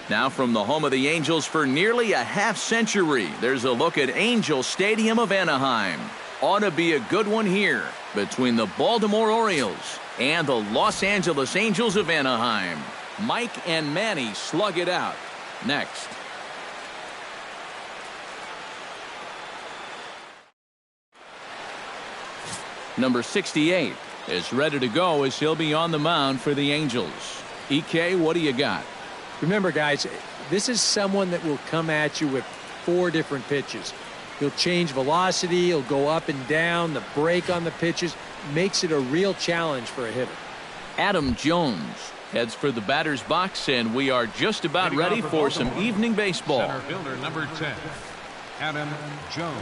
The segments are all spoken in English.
Now from the home of the Angels for nearly a half-century, there's a look at Angel Stadium of Anaheim. Ought to be a good one here between the Baltimore Orioles and the Los Angeles Angels of Anaheim. Mike and Manny slug it out next. Number 68 is ready to go as he'll be on the mound for the Angels. EK, what do you got? Remember, guys, this is someone that will come at you with 4 different pitches. He'll change velocity, he'll go up and down, the break on the pitches makes it a real challenge for a hitter. Adam Jones heads for the batter's box, and we are just about ready for some evening baseball. Center fielder number 10, Adam Jones.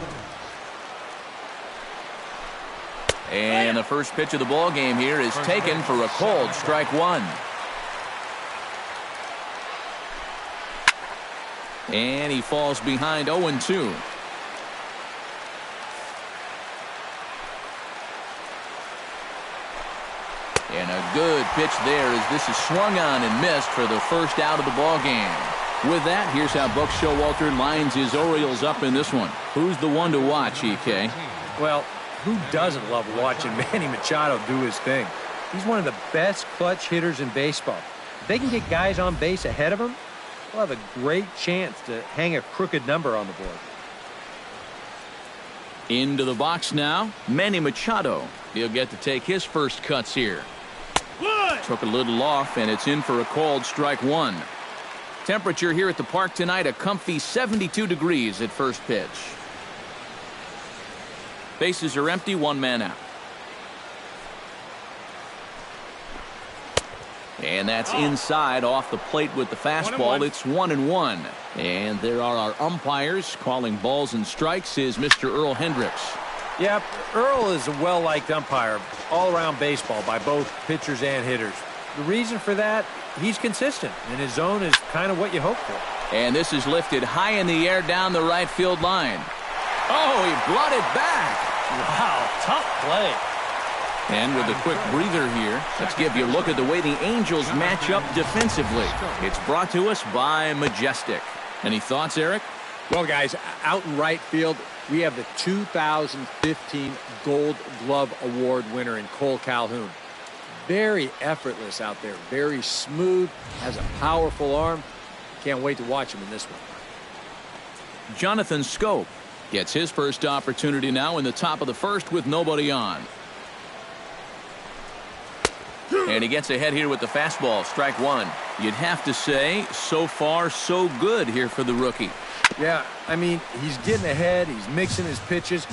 And the first pitch of the ball game here is taken for a cold strike one. And he falls behind 0-2. And a good pitch there as this is swung on and missed for the first out of the ball game. With that, here's how Buck Showalter lines his Orioles up in this one. Who's the one to watch, EK? Well, who doesn't love watching Manny Machado do his thing? He's one of the best clutch hitters in baseball. If they can get guys on base ahead of him, they'll have a great chance to hang a crooked number on the board. Into the box now, Manny Machado. He'll get to take his first cuts here. Took a little off, and it's in for a called strike one. Temperature here at the park tonight, a comfy 72 degrees at first pitch. Bases are empty, 1 man out. And that's inside off the plate with the fastball. It's 1-1. And there are our umpires calling balls and strikes is Mr. Earl Hendricks. Yep, Earl is a well-liked umpire all around baseball by both pitchers and hitters. The reason for that, he's consistent, and his zone is kind of what you hope for. And this is lifted high in the air down the right field line. Oh, he brought it back. Wow, tough play. And with a quick breather here, let's give you a look at the way the Angels match up defensively. It's brought to us by Majestic. Any thoughts, Eric? Well, guys, out in right field, we have the 2015 Gold Glove Award winner in Cole Calhoun. Very effortless out there, very smooth, has a powerful arm. Can't wait to watch him in this one. Jonathan Scope gets his first opportunity now in the top of the first with nobody on. And he gets ahead here with the fastball, strike one. You'd have to say, so far, so good here for the rookie. Yeah, I mean, he's getting ahead, he's mixing his pitches.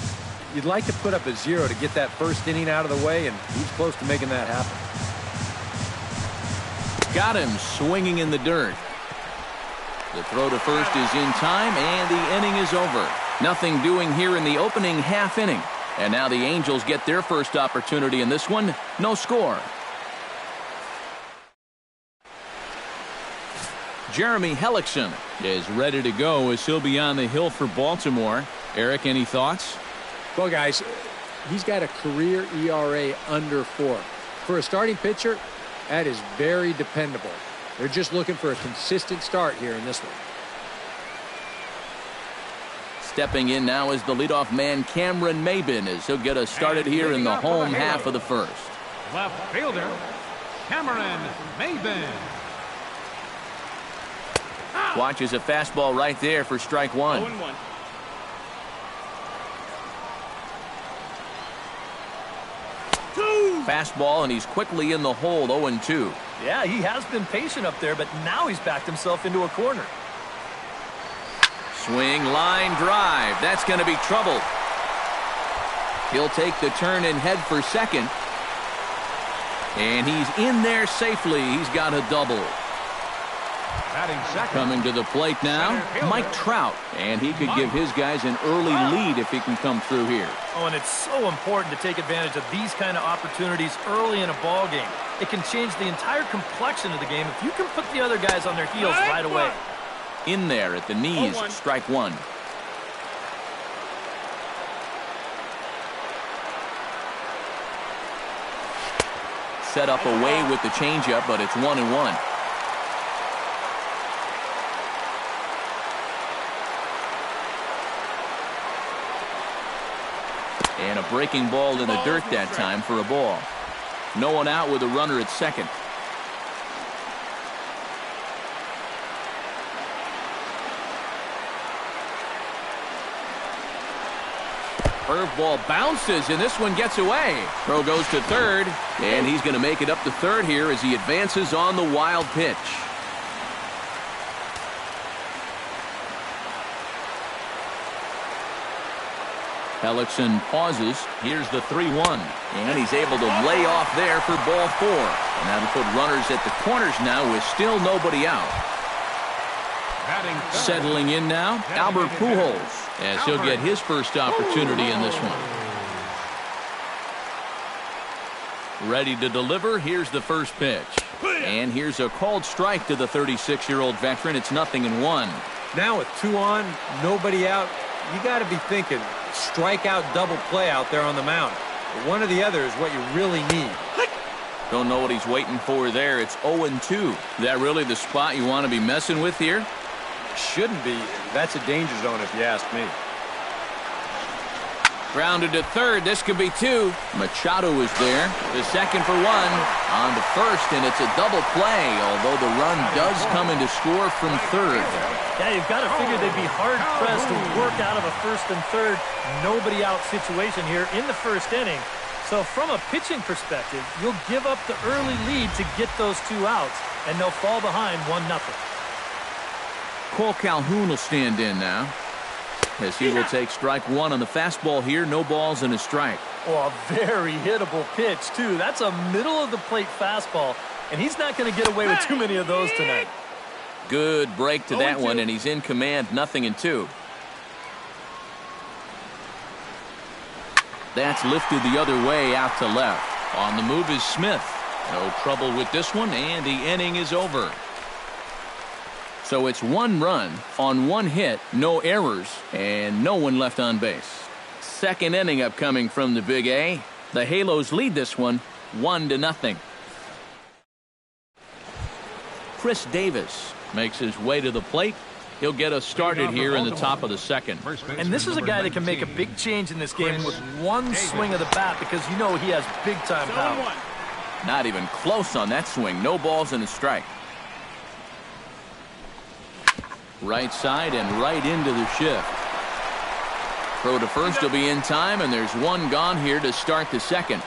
You'd like to put up a 0 to get that first inning out of the way, and he's close to making that happen. Got him swinging in the dirt. The throw to first is in time, and the inning is over. Nothing doing here in the opening half inning. And now the Angels get their first opportunity in this one. No score. Jeremy Hellickson is ready to go as he'll be on the hill for Baltimore. Eric, any thoughts? Well, guys, he's got a career ERA under 4. For a starting pitcher, that is very dependable. They're just looking for a consistent start here in this one. Stepping in now is the leadoff man, Cameron Maybin, as he'll get us started here in the home half of the first. Left fielder, Cameron Maybin. Watches a fastball right there for strike one. 0-1. Fastball, and he's quickly in the hole, 0-2. Yeah, he has been patient up there, but now he's backed himself into a corner. Swing, line drive. That's going to be trouble. He'll take the turn and head for second. And he's in there safely. He's got a double. Coming to the plate now, Mike Trout. And he could give his guys an early lead if he can come through here. Oh, and it's so important to take advantage of these kind of opportunities early in a ball game. It can change the entire complexion of the game if you can put the other guys on their heels right away. In there at the knees, strike one. Set up away with the changeup, but it's 1-1. And a breaking ball in the dirt that time for a ball. No one out with a runner at second. Curveball bounces, and this one gets away. Throw goes to third, and he's going to make it up to third here as he advances on the wild pitch. Hellickson pauses. Here's the 3-1. And he's able to lay off there for ball 4. And that'll put runners at the corners now with still nobody out. Settling in now, Albert Pujols, as he'll get his first opportunity in this one. Ready to deliver. Here's the first pitch. And here's a called strike to the 36-year-old veteran. It's 0-1. Now with 2 on, nobody out, you got to be thinking strikeout double play out there on the mound. One or the other is what you really need. Don't know what he's waiting for there. It's 0-2. Is that really the spot you want to be messing with here? Shouldn't be. That's a danger zone if you ask me. Grounded to third. This could be 2. Machado is there. The second for 1. On to first, and it's a double play, although the run does come in to score from third. Yeah, you've got to figure they'd be hard-pressed to work out of a first and third nobody out situation here in the first inning. So from a pitching perspective, you'll give up the early lead to get those 2 outs, and they'll fall behind 1-0. Cole Calhoun will stand in now, as he will take strike 1 on the fastball here. No balls and a strike. Oh, a very hittable pitch, too. That's a middle-of-the-plate fastball, and he's not going to get away with too many of those tonight. Good break to that one, and he's in command, 0-2. That's lifted the other way out to left. On the move is Smith. No trouble with this one, and the inning is over. So it's 1 run on 1 hit, no errors, and no one left on base. Second inning upcoming from the Big A. The Halos lead this one 1-0. Chris Davis makes his way to the plate. He'll get us started here in the top of the second. And this is a guy that can make a big change in this game with 1 swing of the bat, because you know he has big-time power. Not even close on that swing. No balls and a strike. Right side and right into the shift. Throw to first will be in time, and there's 1 gone here to start the second.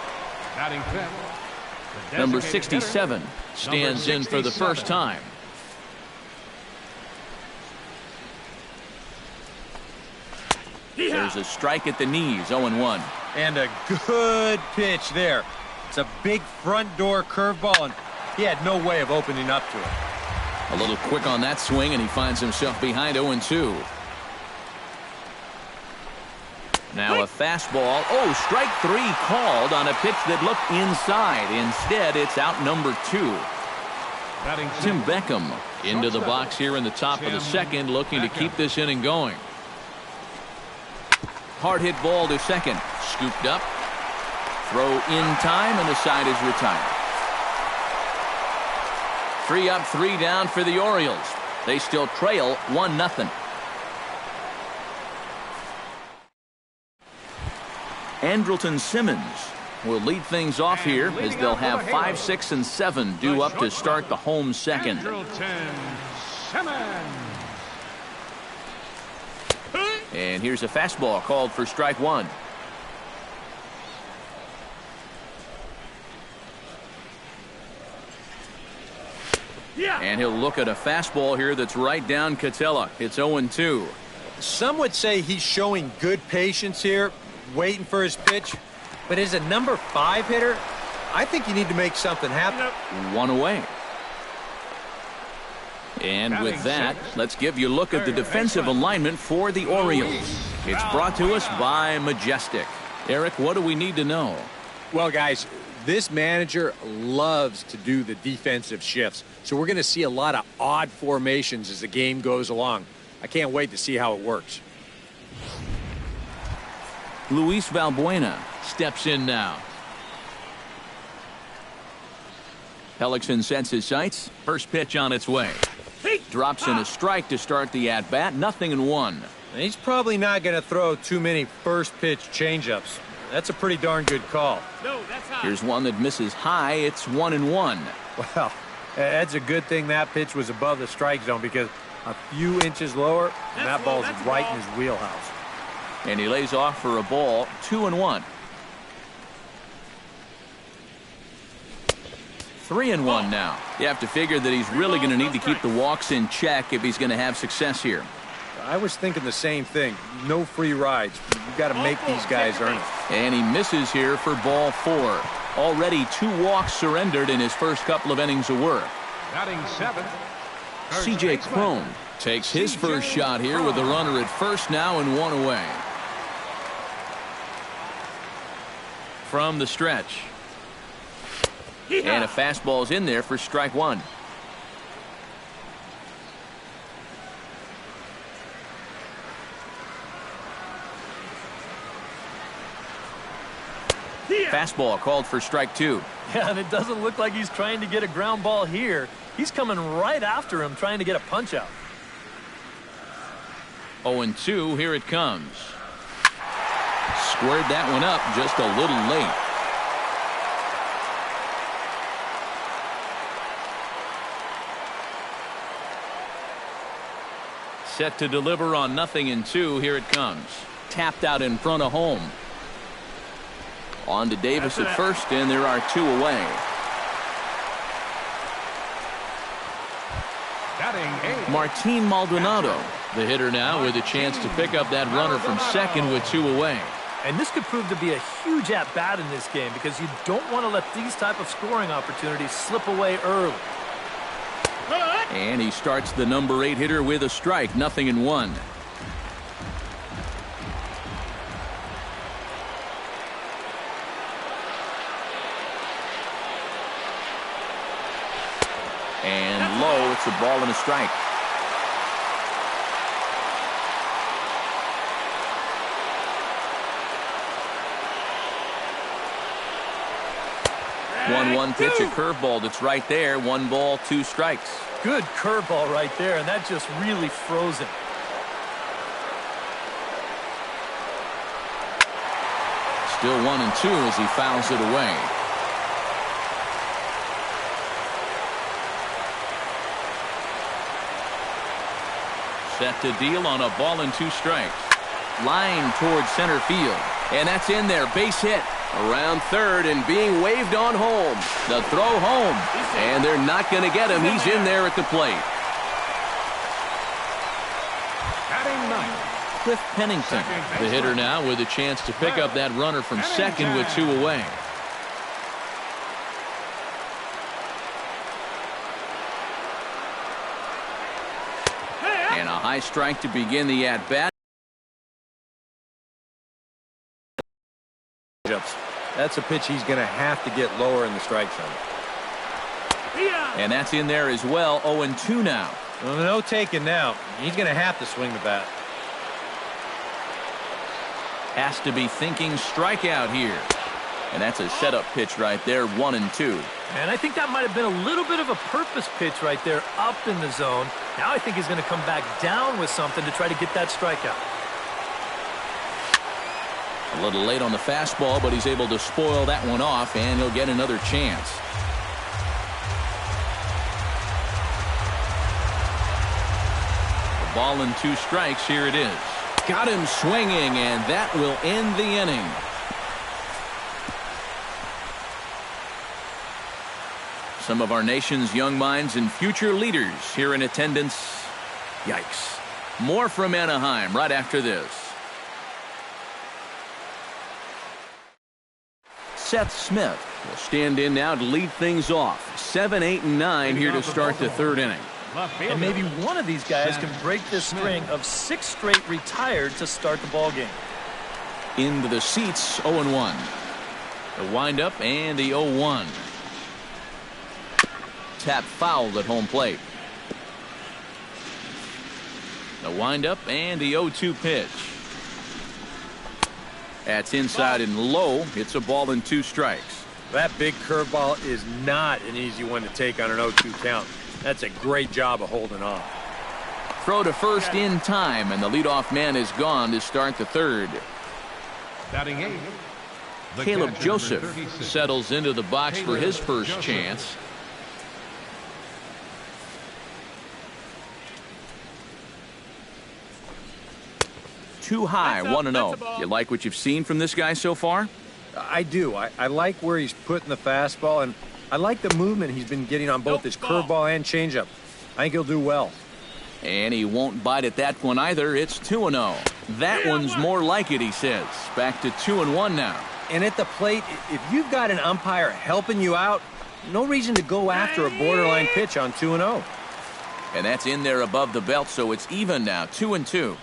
Number 67 stands in for the first time. There's a strike at the knees, 0-1. And a good pitch there. It's a big front door curveball, and he had no way of opening up to it. A little quick on that swing, and he finds himself behind 0-2. Now a fastball. Oh, strike 3 called on a pitch that looked inside. Instead, it's out number 2. Tim Beckham into the box here in the top of the second, looking to keep this inning going. Hard hit ball to second. Scooped up. Throw in time, and the side is retired. 3 up, 3 down for the Orioles. They still trail 1-0. Andrelton Simmons will lead things off here as they'll have 5, 6, and 7 due up to start the home second. And here's a fastball called for strike 1. And he'll look at a fastball here that's right down Catella. It's 0-2. Some would say he's showing good patience here, waiting for his pitch. But as a number 5 hitter, I think you need to make something happen. 1 away. And with that, let's give you a look at the defensive alignment for the Orioles. It's brought to us by Majestic. Eric, what do we need to know? Well, guys, this manager loves to do the defensive shifts. So we're going to see a lot of odd formations as the game goes along. I can't wait to see how it works. Luis Valbuena steps in now. Hellickson sets his sights. First pitch on its way. Drops in a strike to start the at-bat. 0-1. He's probably not going to throw too many first pitch changeups. That's a pretty darn good call. No, that's high. Here's one that misses high. It's 1-1. Well, that's a good thing that pitch was above the strike zone, because a few inches lower, and that ball's right in his wheelhouse. And he lays off for a ball. 2-1. 3-1 now. You have to figure that he's really going to need to keep the walks in check if he's going to have success here. I was thinking the same thing. No free rides. You've got to make these guys earn it. And he misses here for ball 4. Already 2 walks surrendered in his first couple of innings of work. Batting 7th. C.J. Cron takes his first shot here with a runner at first now and 1 away. From the stretch. And a fastball's in there for strike 1. Fastball called for strike 2. Yeah, and it doesn't look like he's trying to get a ground ball here. He's coming right after him, trying to get a punch out. 0-2, here it comes. Squared that one up just a little late. Set to deliver on 0-2. Here it comes. Tapped out in front of home. On to Davis at first, and there are 2 away. Batting 8. Martin Maldonado, the hitter now, with a chance to pick up that runner from second with 2 away. And this could prove to be a huge at-bat in this game, because you don't want to let these type of scoring opportunities slip away early. And he starts the number 8 hitter with a strike. 0-1. And low, it's a ball and a strike. One pitch, a curveball that's right there. 1 ball, 2 strikes. Good curveball right there, and that just really froze him. Still 1-2 as he fouls it away. Set to deal on a ball and 2 strikes. Line towards center field. And that's in there. Base hit. Around third and being waved on home. The throw home. And they're not going to get him. He's in there at the plate. Batting 9th. Cliff Pennington, the hitter now, with a chance to pick up that runner from second with 2 away. And a high strike to begin the at-bat. That's a pitch he's going to have to get lower in the strike zone. And that's in there as well. 0-2 now. Well, no taking now. He's going to have to swing the bat. Has to be thinking strikeout here. And that's a setup pitch right there. 1-2. And I think that might have been a little bit of a purpose pitch right there up in the zone. Now I think he's going to come back down with something to try to get that strikeout. A little late on the fastball, but he's able to spoil that one off, and he'll get another chance. A ball and 2 strikes. Here it is. Got him swinging, and that will end the inning. Some of our nation's young minds and future leaders here in attendance. Yikes. More from Anaheim right after this. Seth Smith will stand in now to lead things off. 7, 8, and 9 here to start the 3rd inning. And maybe one of these guys can break this string of 6 straight retired to start the ball game. Into the seats. 0-1. The windup and the 0-1. Tap fouled at home plate. The windup and the 0-2 pitch. That's inside and low. It's a ball and 2 strikes. That big curveball is not an easy one to take on an 0-2 count. That's a great job of holding off. Throw to first in time, and the leadoff man is gone to start the 3rd. Batting 8. The Caleb catcher, Joseph number 36. settles into the box for his first Joseph. chance. Too high, 1-0. You like what you've seen from this guy so far? I do. I like where he's putting the fastball, and I like the movement he's been getting on both his curveball and changeup. I think he'll do well. And he won't bite at that one either. It's 2-0. That one's more like it, he says. Back to 2-1 now. And at the plate, if you've got an umpire helping you out, no reason to go after a borderline pitch on 2-0. And that's in there above the belt, so it's even now, 2-2.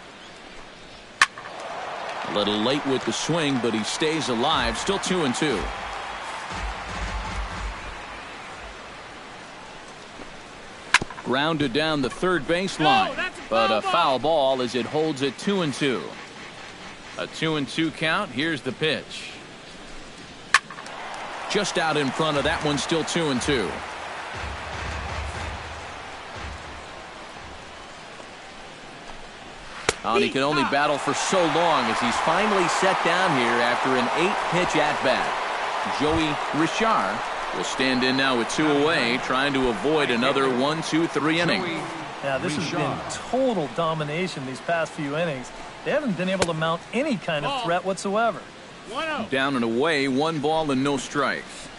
A little late with the swing, but he stays alive, still 2-2. Grounded down the third baseline, but a foul ball as it holds it 2-2. A 2-2 count. Here's the pitch. Just out in front of that one, still 2-2. And he can only battle for so long as he's finally set down here after an 8-pitch at-bat. Joey Richard will stand in now with 2 away, trying to avoid another 1-2-3 inning. Yeah, this has been total domination these past few innings. They haven't been able to mount any kind of threat whatsoever. Down and away, 1 ball and no strikes.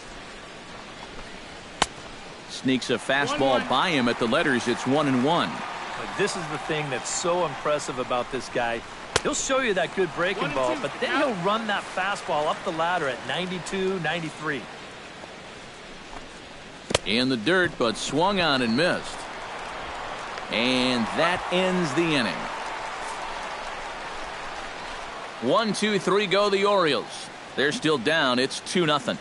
Sneaks a fastball by him at the letters. It's 1-1. But this is the thing that's so impressive about this guy. He'll show you that good breaking ball, but then he'll run that fastball up the ladder at 92, 93. In the dirt, but swung on and missed. And that ends the inning. 1-2-3 go the Orioles. They're still down. It's 2-0.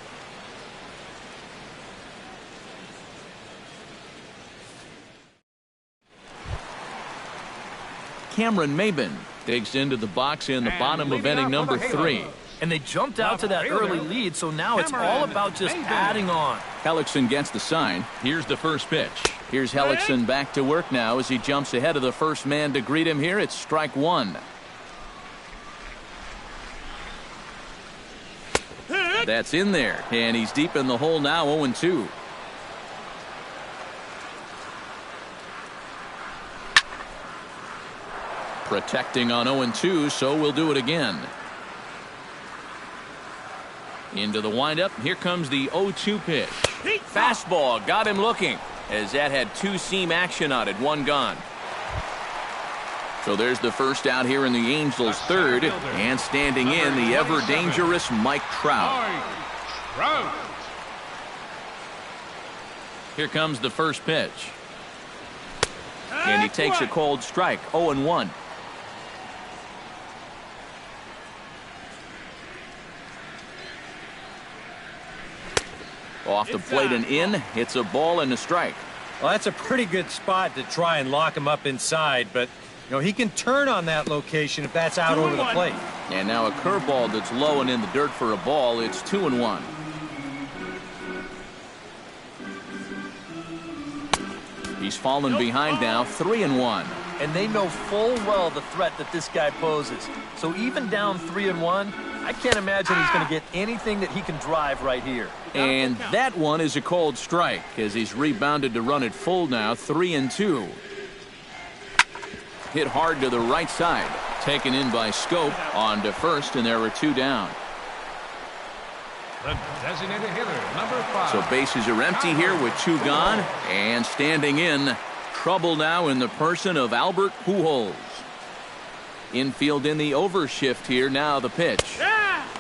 Cameron Maben digs into the box in the bottom of inning number 3. And they jumped out to that early lead, so now it's all about just adding on. Hellickson gets the sign. Here's the first pitch. Here's Hellickson back to work now as he jumps ahead of the first man to greet him here. It's strike 1. That's in there, and he's deep in the hole now, 0-2. Protecting on 0-2, so we'll do it again. Into the windup. Here comes the 0-2 pitch. Fastball got him looking, as that had 2 seam action on it, 1 gone. So there's the first out here in the Angels' third, and standing in the ever dangerous Mike Trout. Here comes the first pitch, and he takes a cold strike. 0-1. Off the plate and in. It's a ball and a strike. Well, that's a pretty good spot to try and lock him up inside, but you know, he can turn on that location if that's out over the plate. And now a curveball that's low and in the dirt for a ball. It's 2-1. He's fallen behind now, 3-1. And they know full well the threat that this guy poses. So even down 3-1, I can't imagine he's going to get anything that he can drive right here. And that one is a cold strike as he's rebounded to run it full now, 3-2. Hit hard to the right side. Taken in by Scope on to first, and there were 2 down. The designated hitter, number 5. So bases are empty here with 2 gone, and standing in, trouble now in the person of Albert Pujols. Infield in the overshift here. Now the pitch.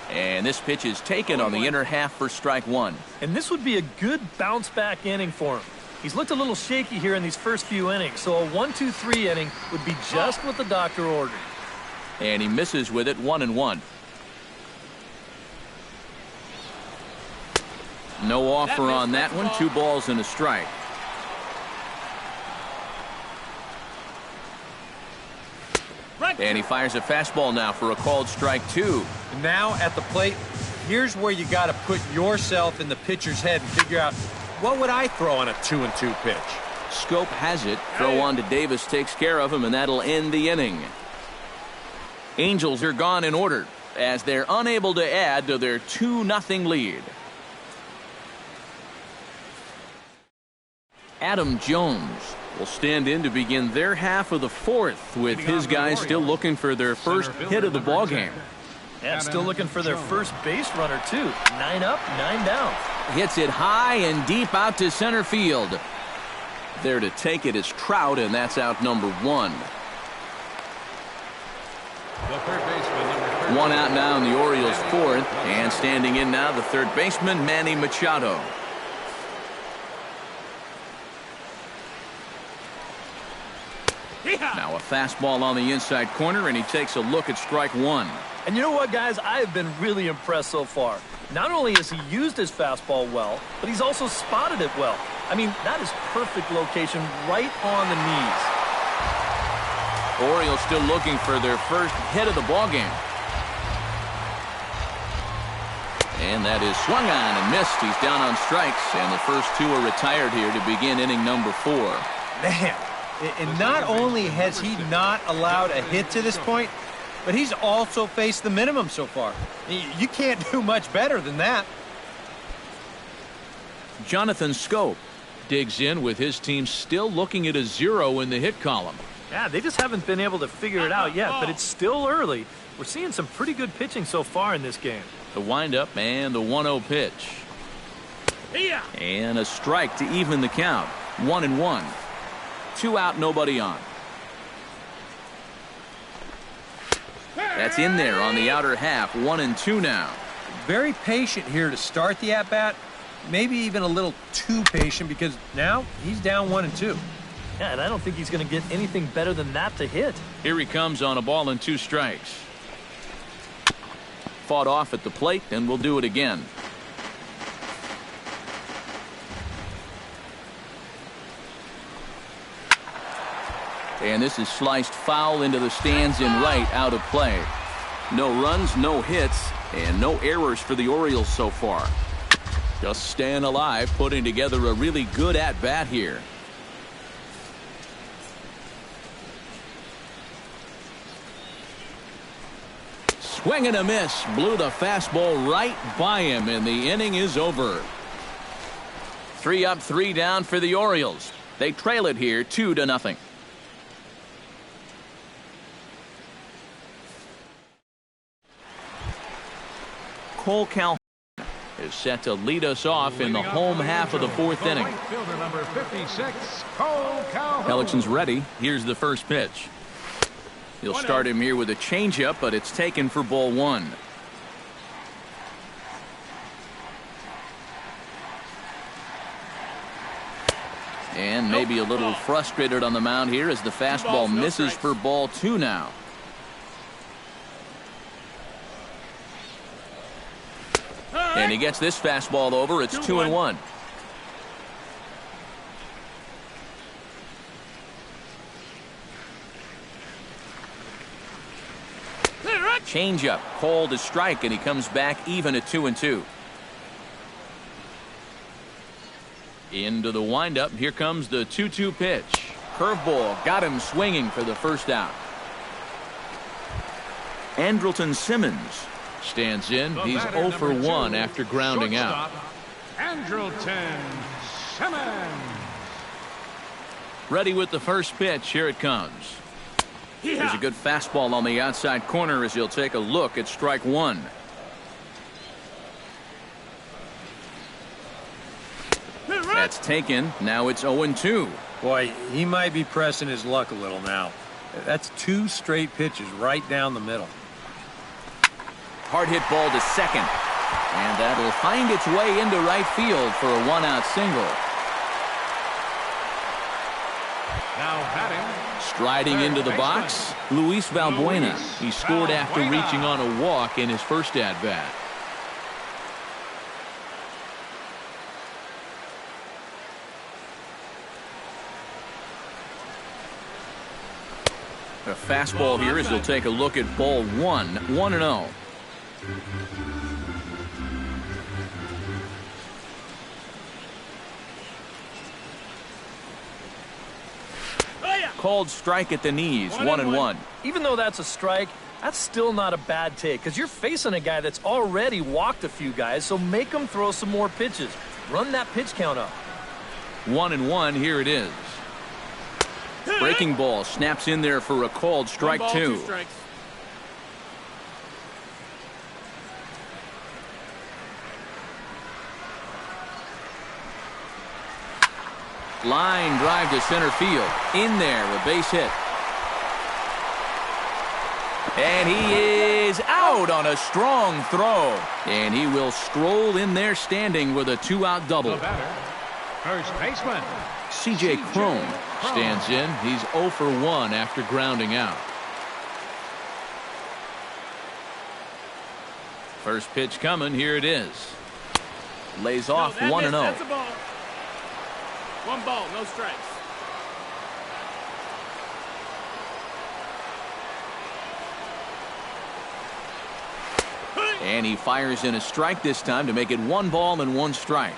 And this pitch is taken on the inner half for strike 1. And this would be a good bounce back inning for him. He's looked a little shaky here in these first few innings, so a 1-2-3 inning would be just what the doctor ordered. And he misses with it, 1-1. No offer on that one. 2 balls and a strike. And he fires a fastball now for a called strike 2. Now at the plate, here's where you got to put yourself in the pitcher's head and figure out, what would I throw on a 2-2 pitch? Scope has it. Throw on to Davis takes care of him, and that'll end the inning. Angels are gone in order. as they're unable to add to their 2-0 lead. Adam Jones will stand in to begin their half of the fourth, with his guys still looking for their first hit of the ballgame. And still looking for their first base runner, too. 9 up, 9 down. Hits it high and deep out to center field. There to take it is Trout, and that's out number 1. The third baseman, number 30. One out now in the Orioles' fourth, and standing in now the third baseman, Manny Machado. Now a fastball on the inside corner, and he takes a look at strike 1. And you know what, guys? I have been really impressed so far. Not only has he used his fastball well, but he's also spotted it well. I mean, that is perfect location right on the knees. Orioles still looking for their first hit of the ballgame. And that is swung on and missed. He's down on strikes, and the first 2 are retired here to begin inning number 4. Man, and not only has he not allowed a hit to this point, but he's also faced the minimum so far. You can't do much better than that. Jonathan Scope digs in with his team still looking at a 0 in the hit column. Yeah, they just haven't been able to figure it out yet, but it's still early. We're seeing some pretty good pitching so far in this game. The windup and the 1-0 pitch. And a strike to even the count. 1-1. 2 out, nobody on. That's in there on the outer half. 1-2 now. Very patient here to start the at-bat. Maybe even a little too patient, because now he's down 1-2. Yeah, and I don't think he's going to get anything better than that to hit. Here he comes on a ball and 2 strikes. Fought off at the plate, and we'll do it again. And this is sliced foul into the stands in right, out of play. No runs, no hits, and no errors for the Orioles so far. Just staying alive, putting together a really good at-bat here. Swing and a miss. Blew the fastball right by him, and the inning is over. 3 up, 3 down for the Orioles. They trail it here 2-0. Cole Calhoun is set to lead us off in the home half of the 4th inning. Fielder number 56, Cole Calhoun. Hellickson's ready. Here's the first pitch. He'll start him here with a changeup, but it's taken for ball 1. And maybe a little frustrated on the mound here as the fastball misses for ball 2 now. And he gets this fastball over. It's 2-1. Changeup called a strike, and he comes back even at 2-2. Into the windup. Here comes the 2-2 pitch. Curveball got him swinging for the first out. Andrelton Simmons stands in. He's 0 for 1 after grounding out. Andrelton Simmons. Ready with the first pitch. Here it comes. There's a good fastball on the outside corner as he'll take a look at strike 1. That's taken. Now it's 0-2. Boy, he might be pressing his luck a little now. That's 2 straight pitches right down the middle. Hard hit ball to second. And that'll find its way into right field for a 1-out single. Now batting. Striding into the box, Luis Valbuena. He scored after reaching on a walk in his first at-bat. A fastball here as he'll take a look at ball 1, 1-0. Called strike at the knees, 1-1. Even though that's a strike, That's still not a bad take because you're facing a guy that's already walked a few guys, so make him throw some more pitches. Run that pitch count up. 1-1, here it is. Breaking ball snaps in there for a called strike 2. Line drive to center field. In there, a base hit. And he is out on a strong throw. And he will stroll in there standing with a 2-out double. The batter, first baseman, C.J. Cron stands in. He's 0 for 1 after grounding out. First pitch coming. Here it is. Lays off 1-0. That's a ball. 1 ball, no strikes. And he fires in a strike this time to make it 1 ball and 1 strike.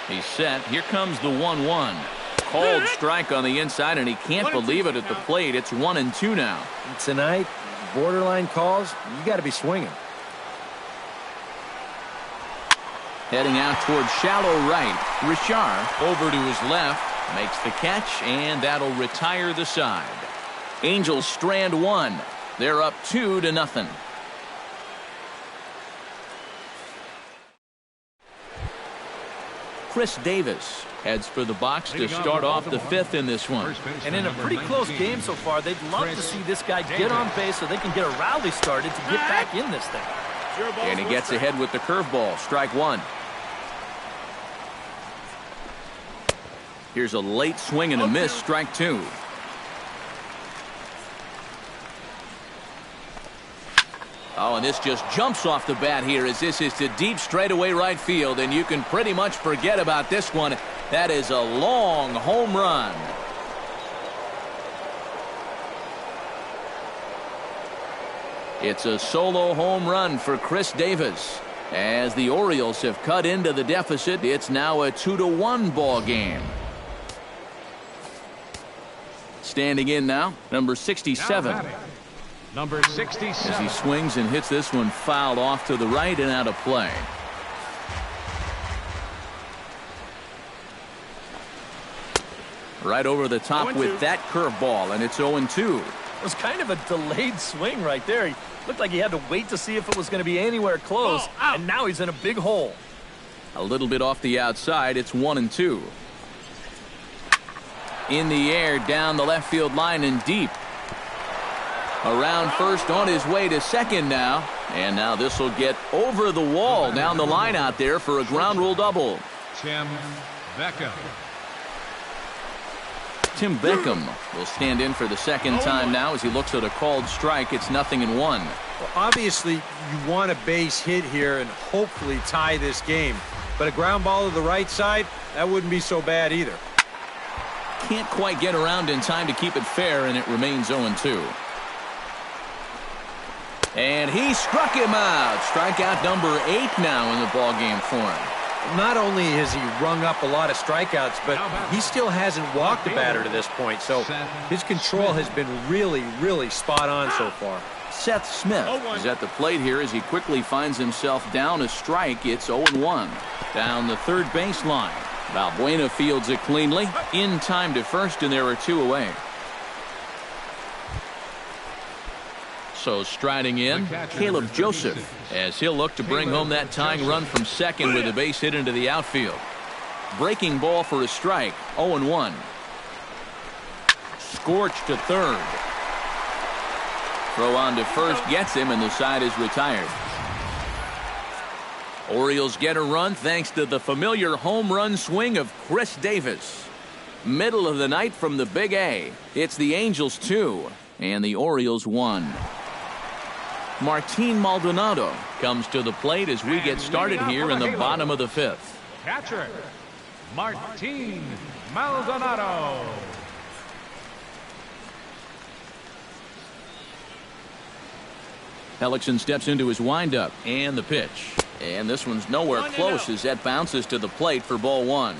He's set. Here comes the 1-1. Called strike on the inside, and he can't believe it at the plate. It's 1-2 now. And tonight, borderline calls, you got to be swinging. Heading out towards shallow right. Richard over to his left. Makes the catch, and that'll retire the side. Angels strand 1. They're up 2-0. Chris Davis heads for the box to start off the 5th in this one. And in a pretty close game so far, they'd love to see this guy get on base so they can get a rally started to get back in this thing. And he gets ahead with the curveball. Strike 1. Here's a late swing and a miss. Strike 2. Oh, and this just jumps off the bat here as this is to deep straightaway right field, and you can pretty much forget about this one. That is a long home run. It's a solo home run for Chris Davis. As the Orioles have cut into the deficit, it's now a 2-1 ball game. Standing in now, number 67. Number 67. As he swings and hits this one fouled off to the right and out of play. Right over the top with that curveball, and it's 0-2. It was kind of a delayed swing right there. He looked like he had to wait to see if it was going to be anywhere close, and now he's in a big hole. A little bit off the outside. It's 1-2. In the air, down the left field line and deep. Around first, on his way to second now. And now this will get over the wall down the line out there for a ground rule double. Tim Beckham. Tim Beckham will stand in for the second time now as he looks at a called strike. It's 0-1. Well, obviously, you want a base hit here and hopefully tie this game. But a ground ball to the right side, that wouldn't be so bad either. Can't quite get around in time to keep it fair, and it remains 0-2. And he struck him out. Strikeout number 8 now in the ballgame for him. Not only has he rung up a lot of strikeouts, but he still hasn't walked the batter to this point. So his control has been really, really spot on so far. Seth Smith is at the plate here as he quickly finds himself down a strike. It's 0-1. Down the third baseline. Valbuena fields it cleanly. In time to first, and there are 2 away. So striding in, Caleb Joseph, as he'll look to bring home that tying run from second with a base hit into the outfield. Breaking ball for a strike, 0-1. Scorch to third. Throw on to first gets him, and the side is retired. Orioles get a run thanks to the familiar home run swing of Chris Davis. Middle of the night from the Big A. It's the Angels 2 and the Orioles 1. Martin Maldonado comes to the plate as we get started here in the bottom of the 5th. Catcher, Martin Maldonado. Hellickson steps into his windup, and the pitch. And this one's nowhere close as that bounces to the plate for ball 1.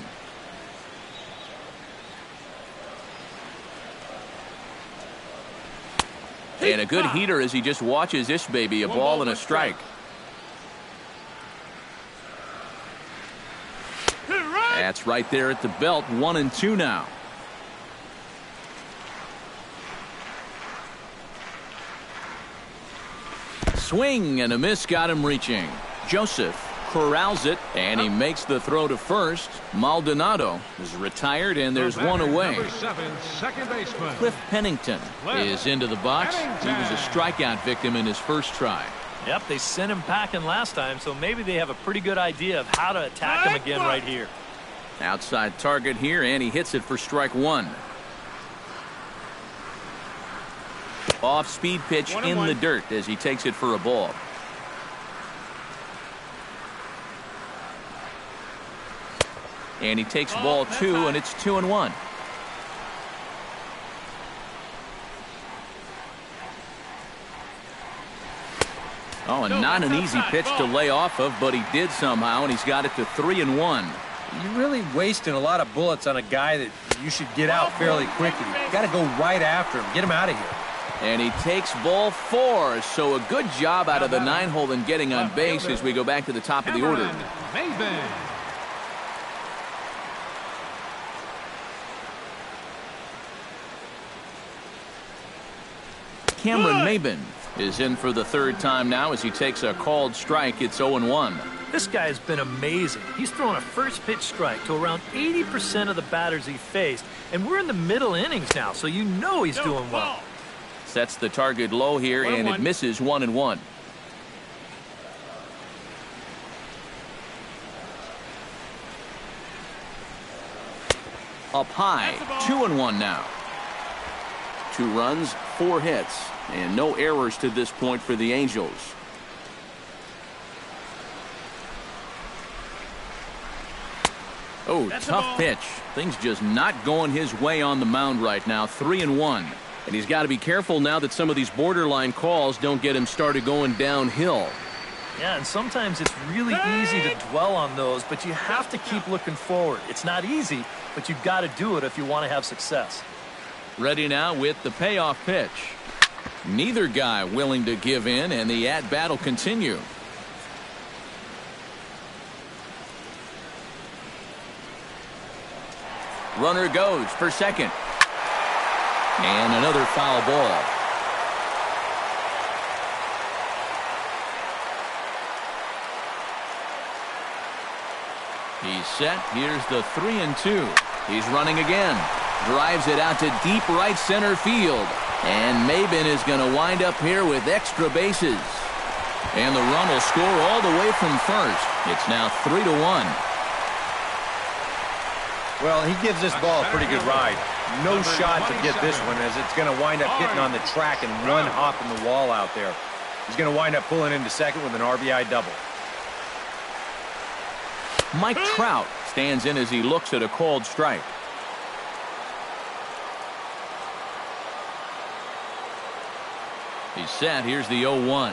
And a good heater as he just watches this baby, a ball and a strike. That's right there at the belt, 1-2 now. Swing and a miss got him reaching. Joseph corrals it, and he makes the throw to first. Maldonado is retired, and there's one away. Number 7, second baseman. Cliff Pennington is into the box. He was a strikeout victim in his first try. Yep, they sent him packing last time, so maybe they have a pretty good idea of how to attack him again right here. Outside target here, and he hits it for strike one. Off-speed pitch in the dirt as he takes it for a ball. And he takes ball two, and it's 2-1. Oh, and not an easy pitch to lay off of, but he did somehow, and he's got it to 3-1. You're really wasting a lot of bullets on a guy that you should get out fairly quickly. You got to go right after him. Get him out of here. And he takes ball four, so a good job out of the 9-hole in getting on base as we go back to the top of the order. Cameron Maben is in for the third time now as he takes a called strike. It's 0-1. This guy has been amazing. He's thrown a first pitch strike to around 80% of the batters he faced, and we're in the middle innings now, so you know he's doing well. Sets the target low here, and it misses 1-1. Up high, 2-1 now. 2 runs, 4 hits, and no errors to this point for the Angels. Oh, tough pitch. Things just not going his way on the mound right now. 3-1. And he's got to be careful now that some of these borderline calls don't get him started going downhill. Yeah, and sometimes it's really easy to dwell on those, but you have to keep looking forward. It's not easy, but you've got to do it if you want to have success. Ready now with the payoff pitch. Neither guy willing to give in, and the at-bat will continue. Runner goes for second. And another foul ball. He's set. Here's the 3-2. He's running again. Drives it out to deep right center field. And Maben is going to wind up here with extra bases. And the run will score all the way from first. It's now 3-1. Well, he gives this ball a pretty good ride. No shot to get this one, as it's going to wind up hitting on the track and one hop in the wall out there. He's going to wind up pulling into second with an RBI double. Mike Trout stands in as he looks at a called strike. He's set. Here's the 0-1.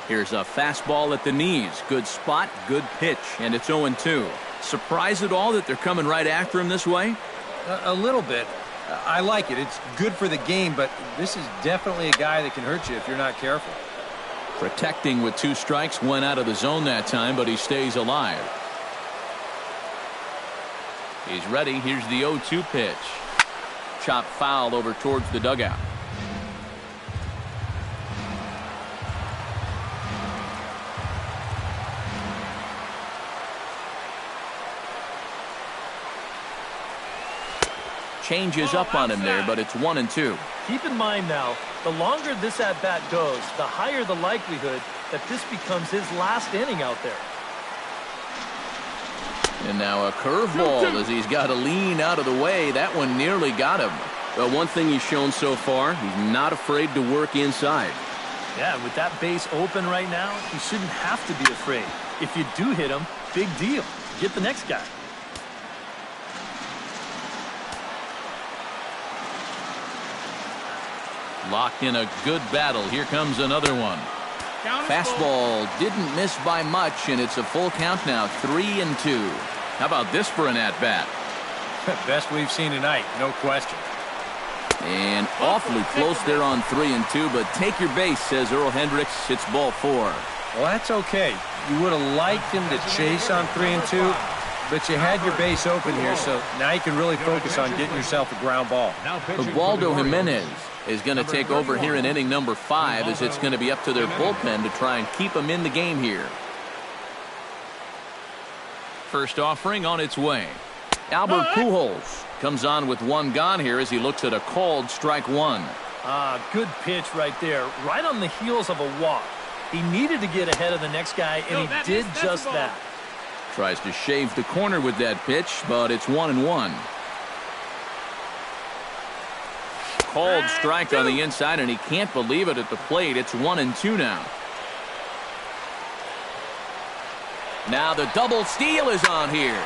Here's a fastball at the knees. Good spot, good pitch, and it's 0-2. Surprised at all that they're coming right after him this way? A little bit. I like it. It's good for the game, but this is definitely a guy that can hurt you if you're not careful. Protecting with 2 strikes, went out of the zone that time, but he stays alive. He's ready. Here's the 0-2 pitch. Chopped foul over towards the dugout. Changes up on him there, but it's 1-2. Keep in mind now, the longer this at-bat goes, the higher the likelihood that this becomes his last inning out there. And now a curveball as he's got to lean out of the way. That one nearly got him. But one thing he's shown so far, he's not afraid to work inside. Yeah, with that base open right now, he shouldn't have to be afraid. If you do hit him, big deal. Get the next guy. Locked in a good battle. Here comes another one. Fastball didn't miss by much, and it's a full count now, 3-2. How about this for an at-bat? Best we've seen tonight, no question. And awfully close there on 3-2, but take your base, says Earl Hendricks. It's ball 4. Well, that's okay. You would have liked him to chase on 3-2, but you had your base open here, so now you can really focus on getting yourself a ground ball. Ubaldo Jimenez is going to take over here in inning number 5, as it's going to be up to their bullpen to try and keep them in the game here. First offering on its way. Albert Pujols comes on with 1 gone here as he looks at a called strike 1. Good pitch right there, right on the heels of a walk. He needed to get ahead of the next guy, and he did just that. Tries to shave the corner with that pitch, but it's 1-1. Called strike on the inside, and he can't believe it at the plate. It's 1-2 now. Now the double steal is on here.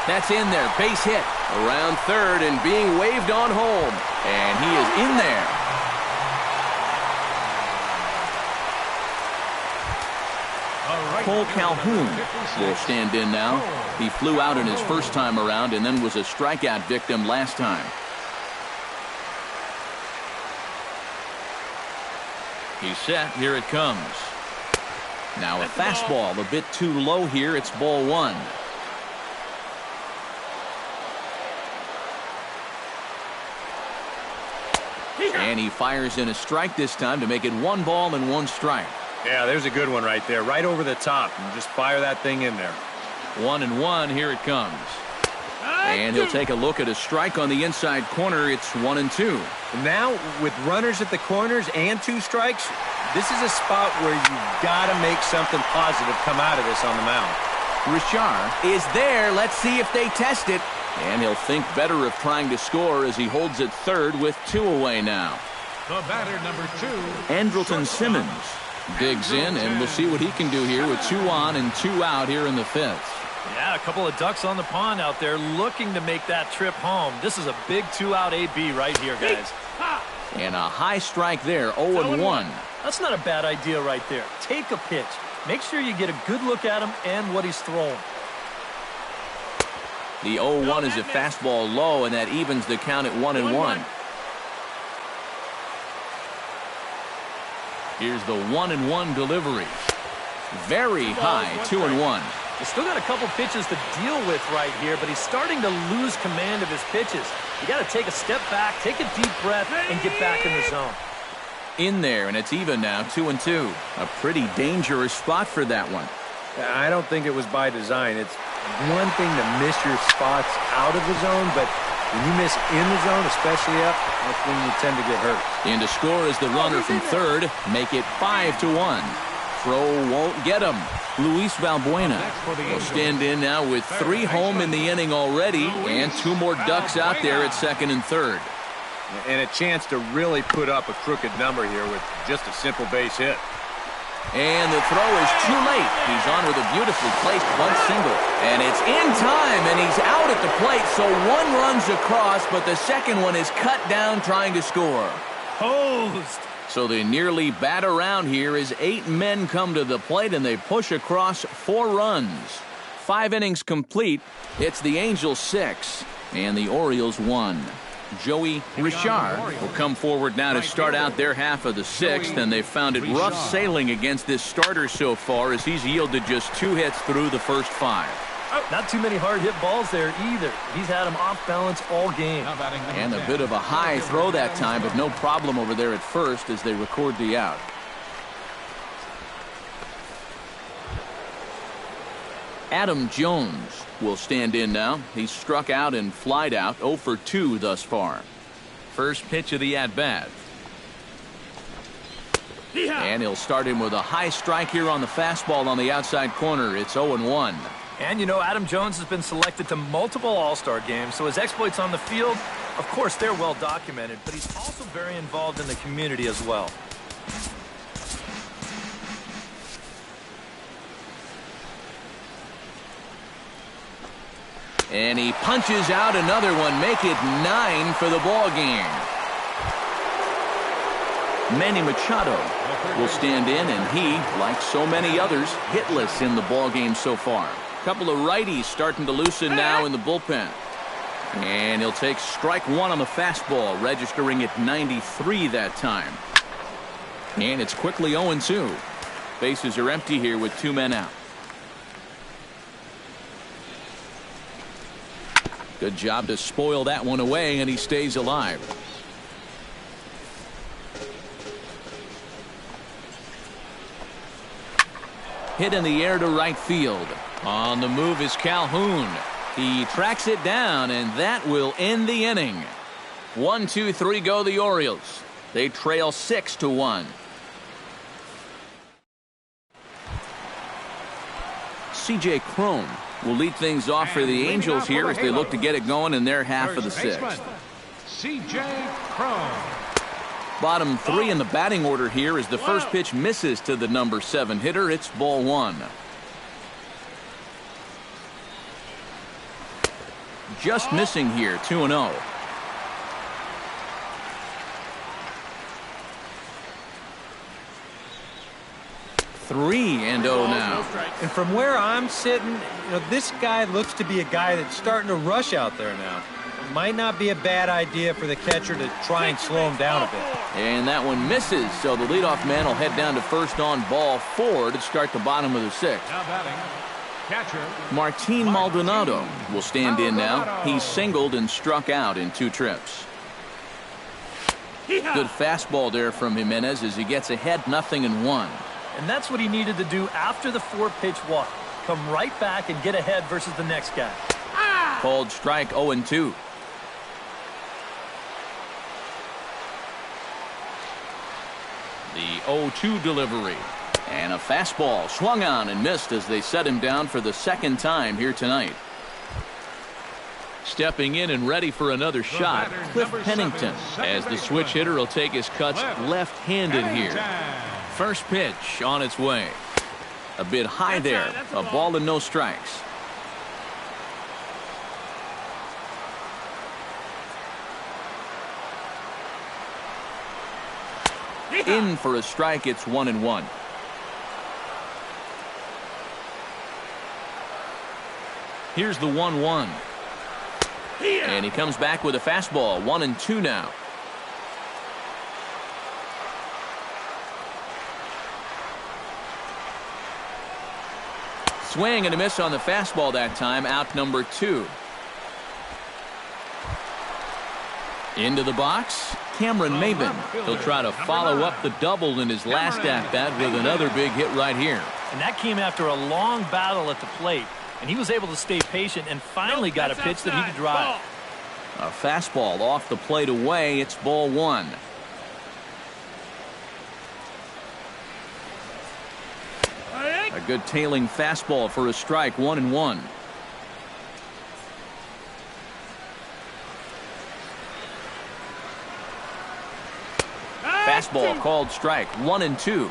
That's in there. Base hit around third and being waved on home. And he is in there. Cole Calhoun will stand in now. He flew out in his first time around and then was a strikeout victim last time. He's set. Here it comes. Now a fastball a bit too low here. It's ball 1. And he fires in a strike this time to make it 1 ball and 1 strike. Yeah, there's a good one right there, right over the top, and just fire that thing in there. 1-1. Here it comes. And he'll take a look at a strike on the inside corner. It's 1-2. Now, with runners at the corners and 2 strikes, this is a spot where you've got to make something positive come out of this on the mound. Richard is there. Let's see if they test it. And he'll think better of trying to score as he holds it third with 2 away now. The batter, number 2. Andrelton Simmons digs in, and we'll see what he can do here with 2 on and 2 out here in the 5th. Yeah, a couple of ducks on the pond out there looking to make that trip home. This is a big 2-out AB right here, guys. And a high strike there, 0-1. That's not a bad idea right there. Take a pitch. Make sure you get a good look at him and what he's throwing. The 0-1 is a fastball low, and that evens the count at 1-1. Here's the 1-1 delivery. Very high, 2-1. He's still got a couple pitches to deal with right here, but he's starting to lose command of his pitches. You got to take a step back, take a deep breath, and get back in the zone. In there, and it's even now, 2-2. A pretty dangerous spot for that one. I don't think it was by design. It's one thing to miss your spots out of the zone, but when you miss in the zone, especially up, that's when you tend to get hurt. And to score is the runner from third. Make it 5-1. Throw won't get him. Luis Valbuena will stand in now with 3 home in the inning already, and 2 more ducks out there at second and third. And a chance to really put up a crooked number here with just a simple base hit. And the throw is too late. He's on with a beautifully placed bunt single. And it's in time, and he's out at the plate, so 1 runs across, but the second one is cut down trying to score. Hosed. So they nearly bat around here as 8 men come to the plate, and they push across 4 runs. 5 innings complete. It's the Angels 6 and the Orioles 1. Joey Richard will come forward now to start out their half of the 6th, and they've found it rough sailing against this starter so far as he's yielded just 2 hits through the first 5. Not too many hard hit balls there either. He's had them off balance all game. And a bit of a high throw that time, but no problem over there at first as they record the out. Adam Jones will stand in now. He's struck out and flied out, 0 for 2 thus far. First pitch of the at-bat. And he'll start him with a high strike here on the fastball on the outside corner. It's 0-1. And you know, Adam Jones has been selected to multiple All-Star games, so his exploits on the field, of course, they're well documented, but he's also very involved in the community as well. And he punches out another one, make it 9 for the ball game. Manny Machado will stand in, and he, like so many others, hitless in the ball game so far. Couple of righties starting to loosen now in the bullpen. And he'll take strike one on the fastball, registering at 93 that time. And it's quickly 0-2. Bases are empty here with 2 men out. Good job to spoil that one away, and he stays alive. Hit in the air to right field. On the move is Calhoun. He tracks it down, and that will end the inning. 1, 2, 3 go the Orioles. They trail 6-1. C.J. Cron will lead things off for the Angels here as they look to get it going in their half of the 6th. C.J. Cron. Bottom 3 in the batting order here as the first pitch misses to the number 7 hitter. It's ball 1. Just missing here, 2-0. Three and 0 now. And from where I'm sitting, this guy looks to be a guy that's starting to rush out there now. It might not be a bad idea for the catcher to try and slow him down a bit. And that one misses, so the leadoff man will head down to first on ball 4 to start the bottom of the 6th. Now batting, catcher Martin Maldonado will stand in now. He singled and struck out in 2 trips. Good fastball there from Jimenez as he gets ahead 0-1. And that's what he needed to do after the 4-pitch walk. Come right back and get ahead versus the next guy. Called strike 0-2. The 0-2 delivery. And a fastball swung on and missed as they set him down for the 2nd time here tonight. Stepping in and ready for another shot, Cliff Pennington, as the switch hitter will take his cuts left-handed here. First pitch on its way. A bit high there. A ball and no strikes. In for a strike. It's 1-1. Here's the 1-1. And he comes back with a fastball. 1-2 now. Swing and a miss on the fastball that time. Out number 2. Into the box, Cameron Maybin. He'll try to follow up the double in his last at-bat with another big hit right here. And that came after a long battle at the plate. And he was able to stay patient and finally got a pitch that he could drive. A fastball off the plate away. It's ball 1. A good tailing fastball for a strike. 1-1. Fastball called strike. 1-2.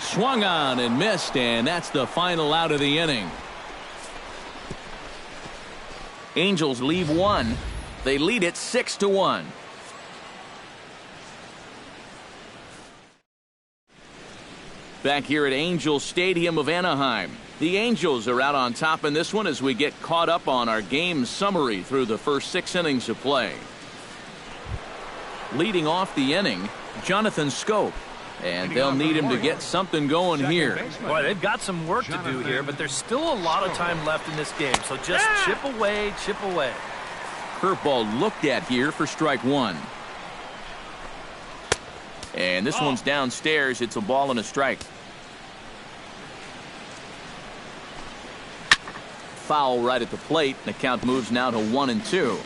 Swung on and missed, and that's the final out of the inning. Angels leave 1. They lead it 6-1. Back here at Angels Stadium of Anaheim, the Angels are out on top in this one as we get caught up on our game summary through the first 6 innings of play. Leading off the inning, Jonathan Scope. And they'll need him to get something going here. Boy, they've got some work to do here, but there's still a lot of time left in this game. So just chip away, chip away. Curveball looked at here for strike 1. And this one's downstairs. It's a ball and a strike. Foul right at the plate. The count moves now to 1-2.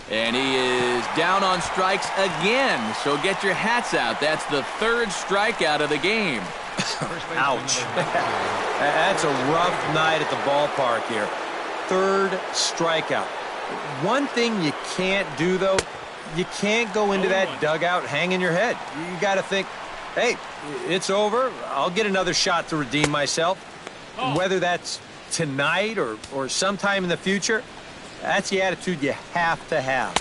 And he is down on strikes again. So get your hats out. That's the 3rd strikeout of the game. Ouch. That's a rough night at the ballpark here. 3rd strikeout. One thing you can't do, though, you can't go into that dugout hanging your head. You got to think, hey, it's over. I'll get another shot to redeem myself. Whether that's tonight or sometime in the future, that's the attitude you have to have.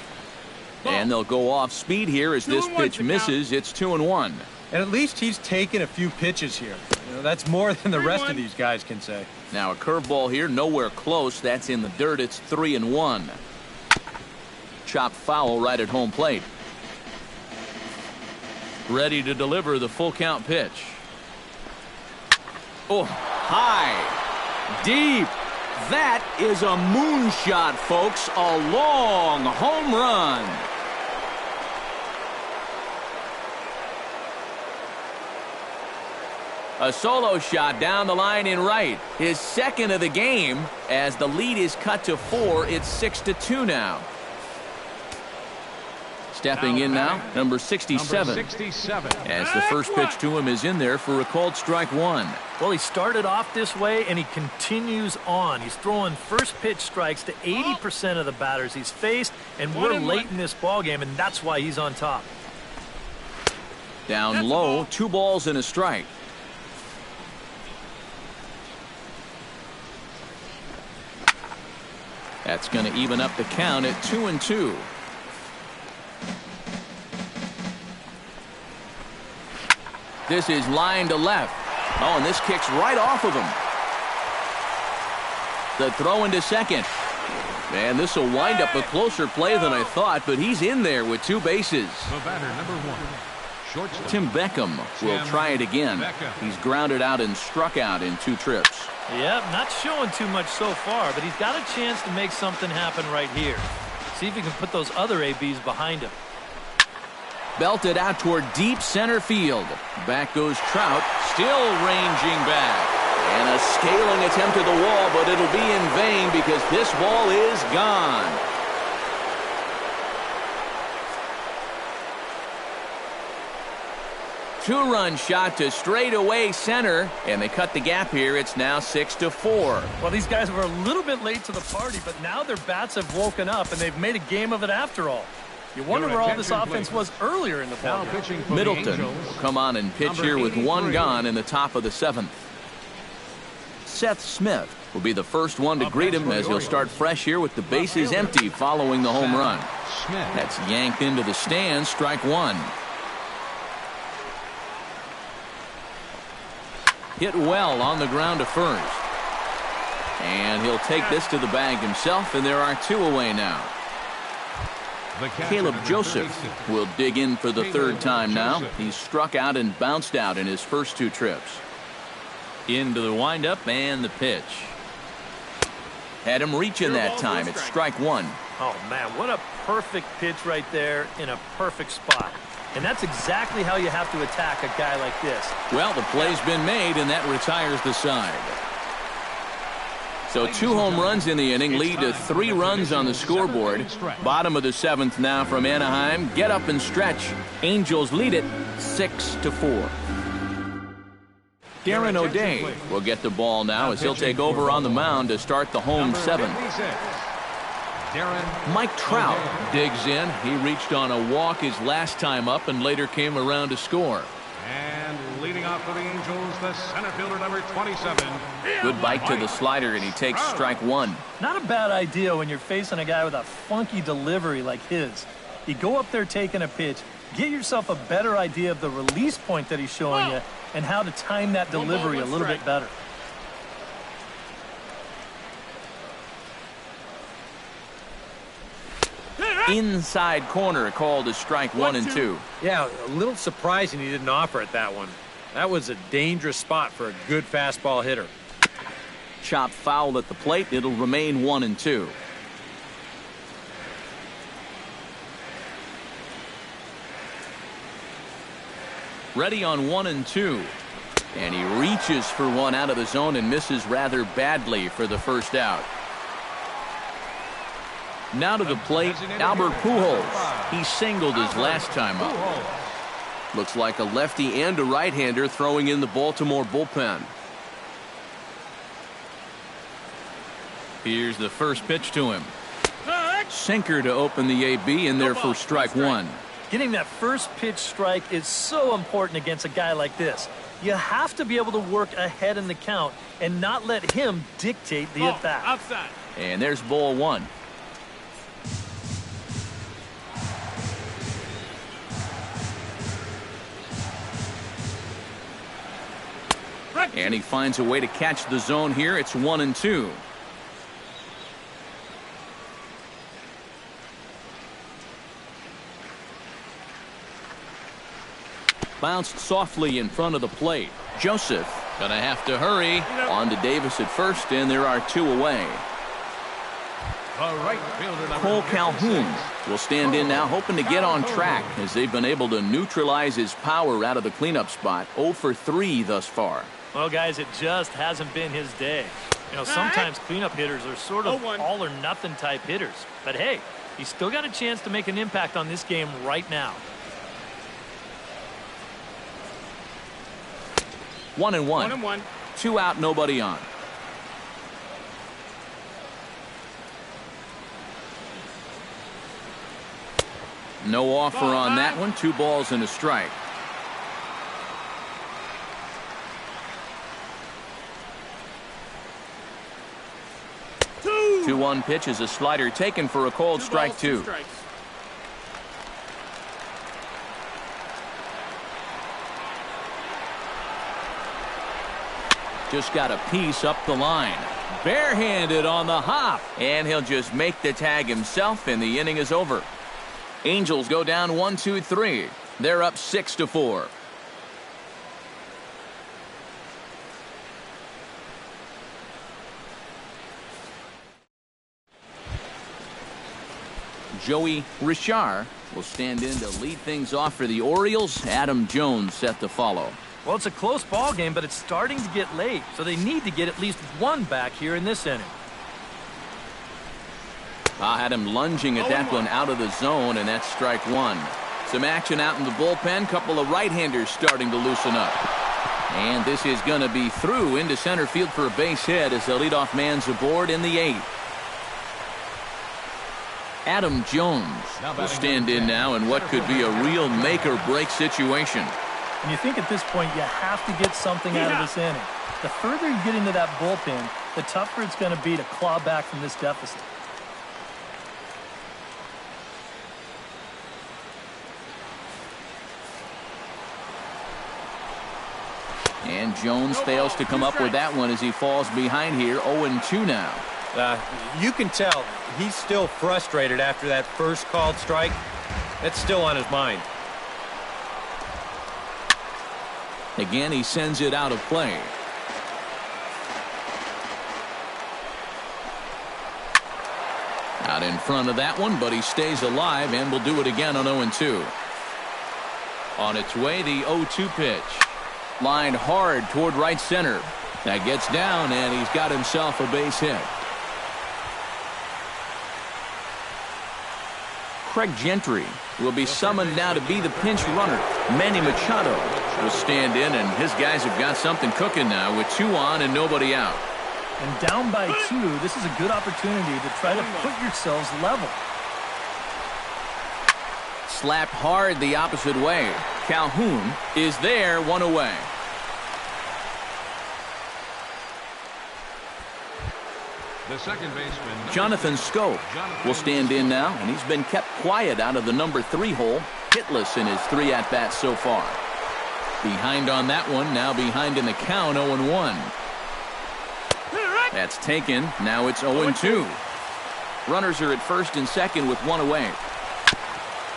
And they'll go off speed here as this pitch misses. It's 2-1. And at least he's taken a few pitches here. That's more than the rest of these guys can say. Now a curveball here, nowhere close. That's in the dirt. It's 3-1. Chopped foul right at home plate. Ready to deliver the full count pitch. Oh, high, deep. That is a moonshot, folks. A long home run. A solo shot down the line in right. His second of the game. As the lead is cut to 4, it's 6-2 now. Stepping in now, number 67. As the first pitch to him is in there for a called strike 1. Well, he started off this way, and he continues on. He's throwing first pitch strikes to 80% of the batters he's faced, and we're late in this ballgame, and that's why he's on top. Down low, 2 balls and a strike. That's going to even up the count at 2-2. This is line to left. Oh, and this kicks right off of him. The throw into second. Man, this will wind up a closer play than I thought, but he's in there with 2 bases. The batter, number 1, shortstop. Tim Beckham will try it again. He's grounded out and struck out in 2 trips. Yep, not showing too much so far, but he's got a chance to make something happen right here. See if he can put those other ABs behind him. Belted out toward deep center field. Back goes Trout, still ranging back. And a scaling attempt at the wall, but it'll be in vain because this ball is gone. Two-run shot to straightaway center, and they cut the gap here. It's now 6-4. Well, these guys were a little bit late to the party, but now their bats have woken up, and they've made a game of it after all. You wonder where all this offense was earlier in the ball. Middleton will come on and pitch here with 1 gone in the top of the 7th. Seth Smith will be the first one to greet him as he'll start fresh here with the bases empty following the home run. That's yanked into the stands, strike 1. Hit well on the ground to first. And he'll take this to the bag himself, and there are 2 away now. Caleb Joseph will dig in for the 3rd time now. He's struck out and bounced out in his first 2 trips. Into the windup and the pitch. Had him reaching that time. It's strike 1. Oh, man, what a perfect pitch right there in a perfect spot. And that's exactly how you have to attack a guy like this. Well, the play's been made, and that retires the side. So 2 home runs in the inning lead to 3 runs on the scoreboard. Bottom of the 7th now from Anaheim. Get up and stretch. Angels lead it 6-4. Darren O'Day will get the ball now as he'll take over on the mound to start the home 7th. Mike Trout digs in. He reached on a walk his last time up and later came around to score. And leading off for the Angels, the center fielder, number 27. Good bite to the slider, and he takes strike 1. Not a bad idea when you're facing a guy with a funky delivery like his. You go up there taking a pitch, get yourself a better idea of the release point that he's showing you and how to time that delivery a little bit better. Inside corner called as strike 1 and 2. Yeah, a little surprising he didn't offer it that one. That was a dangerous spot for a good fastball hitter. Chopped foul at the plate. It'll remain 1 and 2. Ready on 1 and 2. And he reaches for one out of the zone and misses rather badly for the first out. Now to the plate, Albert Pujols. He singled his last time up. Looks like a lefty and a right-hander throwing in the Baltimore bullpen. Here's the first pitch to him. Sinker to open the AB, and there for strike 1. Getting that first pitch strike is so important against a guy like this. You have to be able to work ahead in the count and not let him dictate the at-bat. Outside. And there's ball 1. And he finds a way to catch the zone here. It's 1-2. Bounced softly in front of the plate. Joseph gonna have to hurry. On to Davis at first, and there are 2 away. Right fielder, Cole Calhoun will stand in now, hoping to get on track as they've been able to neutralize his power out of the cleanup spot. 0 for 3 thus far. Well, guys, it just hasn't been his day. You know, sometimes cleanup hitters are sort of all or nothing type hitters. But hey, he's still got a chance to make an impact on this game right now. 1-1. 2 out, nobody on. No offer on that one. 2 balls and a strike. Two 2-1 pitch is a slider taken for a called strike 2. Just got a piece up the line. Barehanded on the hop. And he'll just make the tag himself, and the inning is over. Angels go down 1-2-3. They're up 6-4. Joey Richard will stand in to lead things off for the Orioles. Adam Jones set to follow. Well, it's a close ball game, but it's starting to get late, so they need to get at least 1 back here in this inning. I had him lunging at that one out of the zone, and that's strike 1. Some action out in the bullpen. Couple of right-handers starting to loosen up. And this is going to be through into center field for a base hit as the leadoff man's aboard in the 8th. Adam Jones will stand in now in what could be a real make-or-break situation. And you think at this point you have to get something out of this inning. The further you get into that bullpen, the tougher it's going to be to claw back from this deficit. And Jones fails to come up with that one as he falls behind here. 0-2 now. You can tell he's still frustrated after that first called strike. That's still on his mind. Again, he sends it out of play. Out in front of that one, but he stays alive and will do it again on 0-2. On its way, the 0-2 pitch. Lined hard toward right center. That gets down, and he's got himself a base hit. Craig Gentry will be summoned now to be the pinch runner. Manny Machado will stand in, and his guys have got something cooking now with 2 on and nobody out. And down by 2, this is a good opportunity to try to put yourselves level. Slapped hard the opposite way. Calhoun is there, 1 away. The second baseman, Jonathan Scope will stand in now, and he's been kept quiet out of the number 3 hole. Hitless in his 3 at-bats so far. Behind on that one, now behind in the count, 0-1. That's taken. Now it's 0-2. Runners are at first and second with 1 away.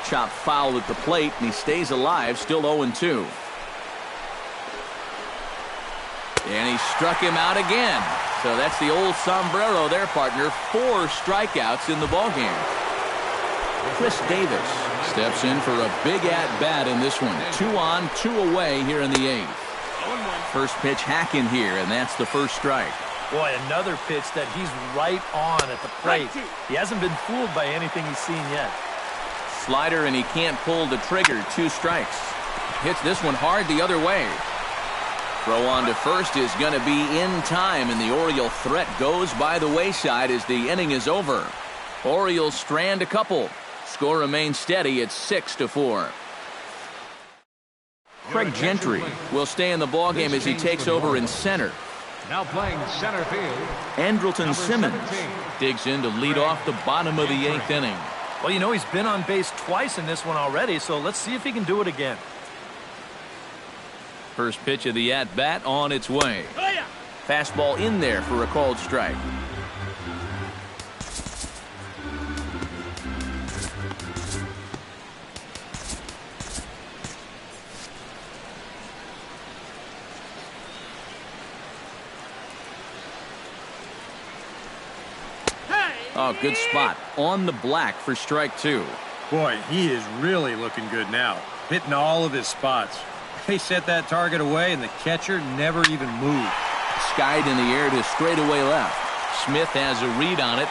Chopped foul at the plate, and he stays alive, still 0-2. And he struck him out again. So that's the old sombrero there, partner. 4 strikeouts in the ballgame. Chris Davis steps in for a big at-bat in this one. 2 on, 2 away here in the 8th. First pitch hacking here, and that's the first strike. Boy, another pitch that he's right on at the plate. He hasn't been fooled by anything he's seen yet. Slider, and he can't pull the trigger. 2 strikes. Hits this one hard the other way. Throw on to first is going to be in time, and the Oriole threat goes by the wayside as the inning is over. Orioles strand a couple. Score remains steady at 6-4. Craig Gentry will stay in the ballgame as he takes over in center. now playing center field. Andrelton Simmons digs in to lead off the bottom of the 8th inning. Well, you know, he's been on base twice in this one already, so let's see if he can do it again. First pitch of the at-bat on its way. Fastball in there for a called strike. Oh, good spot on the black for strike two. Boy, he is really looking good now. Hitting all of his spots. They set that target away, and the catcher never even moved. Skied in the air to straightaway left. Smith has a read on it.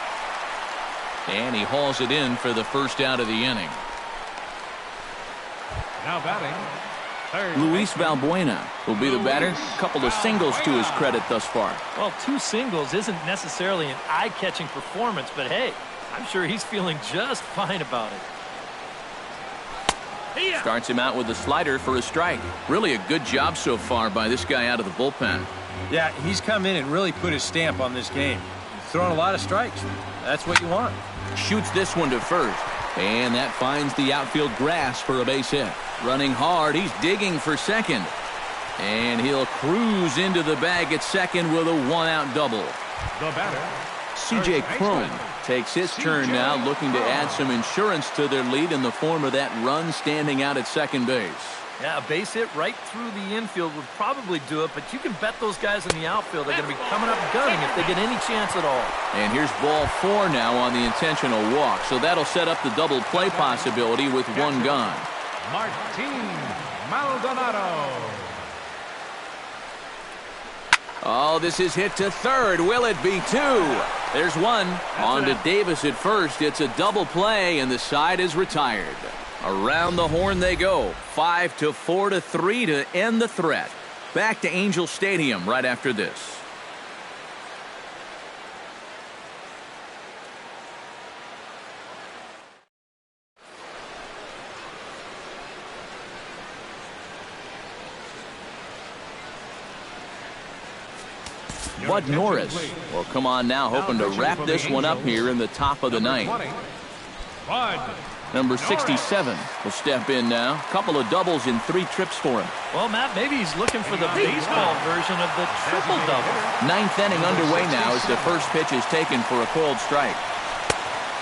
And he hauls it in for the first out of the inning. Now batting, third Luis Valbuena will be the batter. A couple of singles to his credit thus far. Well, 2 singles isn't necessarily an eye-catching performance, but hey, I'm sure he's feeling just fine about it. Starts him out with a slider for a strike. Really a good job so far by this guy out of the bullpen. Yeah, he's come in and really put his stamp on this game. He's thrown a lot of strikes. That's what you want. Shoots this one to first. And that finds the outfield grass for a base hit. Running hard, he's digging for second. And he'll cruise into the bag at second with a one-out double. the batter. C.J. Cron takes his turn now, looking to add some insurance to their lead in the form of that run standing out at second base. Yeah, a base hit right through the infield would probably do it, but you can bet those guys in the outfield are going to be coming up gunning if they get any chance at all. And here's ball 4 now on the intentional walk, so that'll set up the double play possibility with one gone. Martin Maldonado. Oh, this is hit to third. Will it be 2? There's one. On to Davis at first. It's a double play, and the side is retired. Around the horn they go. 5-4-3 to end the threat. Back to Angel Stadium right after this. Bud Norris will come on now, hoping to wrap this one up here in the top of the ninth. Bud. Number 67 will step in now. Couple of doubles in 3 trips for him. Well, Matt, maybe he's looking for the baseball version of the triple-double. 9th inning underway now as the first pitch is taken for a called strike.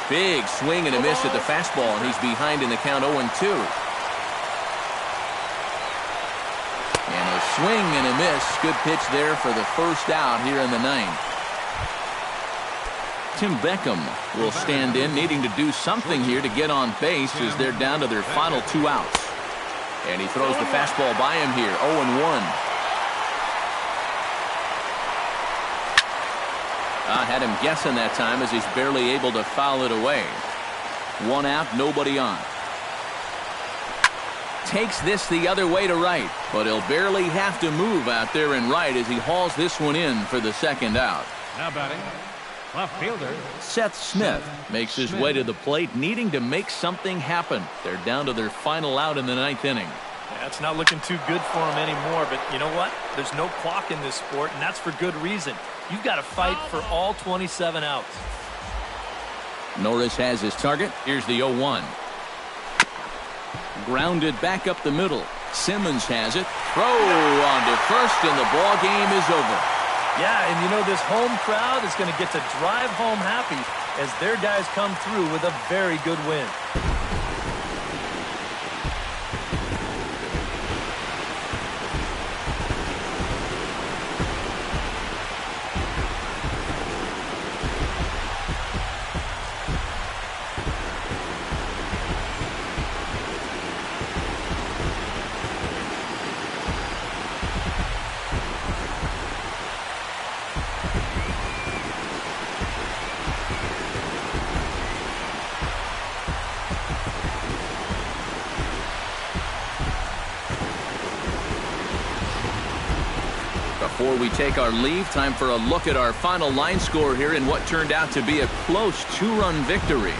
Big swing and a miss at the fastball, and he's behind in the count 0-2. And a swing and a miss. Good pitch there for the first out here in the 9th. Tim Beckham will stand in, needing to do something here to get on base as they're down to their final 2 outs. And he throws the fastball by him here, 0-1. I had him guessing that time as he's barely able to foul it away. 1 out, nobody on. Takes this the other way to right, but he'll barely have to move out there in right as he hauls this one in for the second out. Now batting, left fielder. Seth Smith makes his way to the plate, needing to make something happen. They're down to their final out in the 9th inning. Yeah, it's not looking too good for him anymore, but you know what? There's no clock in this sport, and that's for good reason. You've got to fight for all 27 outs. Norris has his target. Here's the 0-1. Grounded back up the middle. Simmons has it. Throw on to first, and the ball game is over. Yeah, and you know this home crowd is going to get to drive home happy as their guys come through with a very good win. Before we take our leave, time for a look at our final line score here in what turned out to be a close 2-run victory.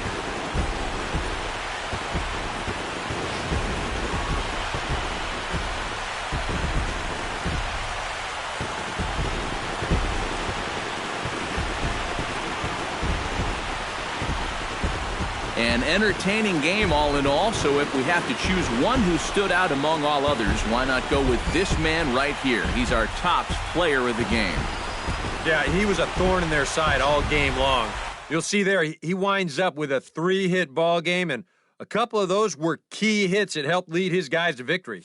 An entertaining game all in all, so if we have to choose one who stood out among all others, why not go with this man right here? He's our top player of the game. Yeah, he was a thorn in their side all game long. You'll see there, he winds up with a 3-hit ball game, and a couple of those were key hits that helped lead his guys to victory.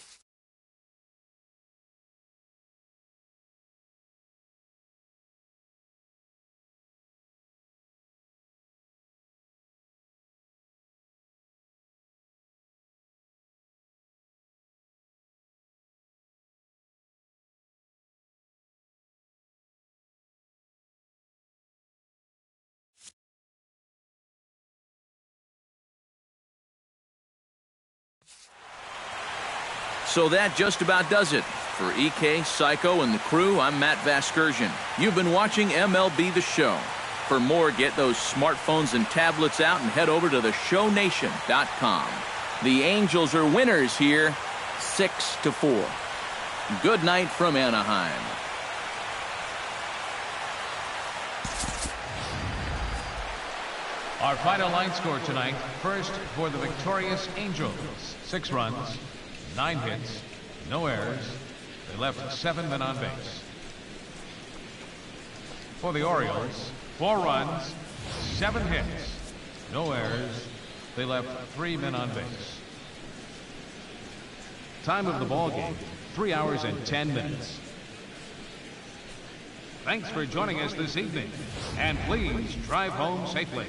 So that just about does it. For EK, Psycho, and the crew, I'm Matt Vasgersian. You've been watching MLB The Show. For more, get those smartphones and tablets out and head over to theshownation.com. The Angels are winners here, 6-4. Good night from Anaheim. Our final line score tonight, first for the victorious Angels, 6 runs, 9 hits, no errors. They left 7 men on base. For the Orioles, 4 runs, 7 hits, no errors. They left 3 men on base. Time of the ball game, 3 hours and 10 minutes. Thanks for joining us this evening, and please drive home safely.